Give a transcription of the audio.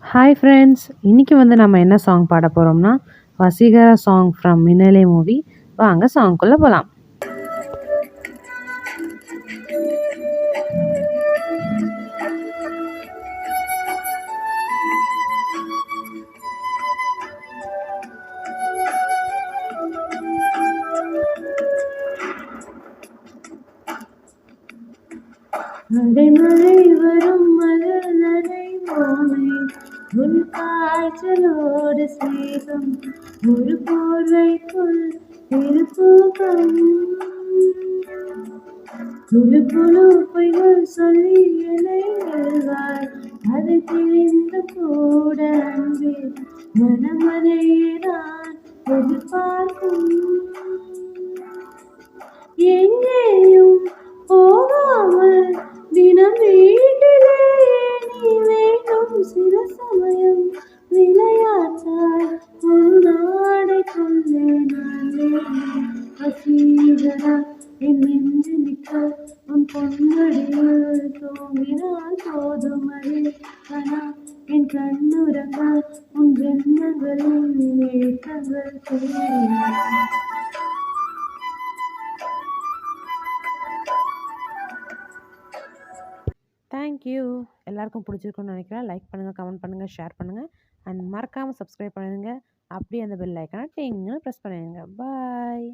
Hi friends! இன்னைக்கு நம்ம என்ன சாங் பாட போறோம்னா, Vaseegara song from Minnale movie. வாங்க சாங்க்குள்ள போலாம். அடைமழை வரும் மலர் நனைவோமே ஒரு காய்ச்சலோடு சேகம் ஒரு போர்வைக்குள் திருப்பூகம் குழு குழு பொய்கள் சொல்லி என்னை வெல்வாய் அதை தெரிந்து கூட அன்பே மனமதையேதான் எதிர்பார்க்கும் எங்கேயும் போகாமல் தினம் வீட்டிலே நீ வேண்டும் சில சமயம் விளையாட்டாய் ஒரு நாடை கொள்ளே நான் வேண்டும் வசீகரா என் நெஞ்சு நிற்க உன் பொன்மடியில் தூங்கினால் போதும் அதே கனா என் கண்ணுறங்க உன் ஜென்மங்களில் ஏற்றங்கள் தெரியும். Thank you. எல்லாருக்கும் பிடிச்சிருக்கும்னு நினைக்கிறேன். லைக் பண்ணுங்க, கமெண்ட் பண்ணுங்க, ஷேர் பண்ணுங்க அண்ட் மறக்காம சப்ஸ்கிரைப் பண்ணிடுங்க. அப்படியே அந்த பெல் ஐக்கான டிங்னு ப்ரெஸ் பண்ணிடுங்க. பாய்.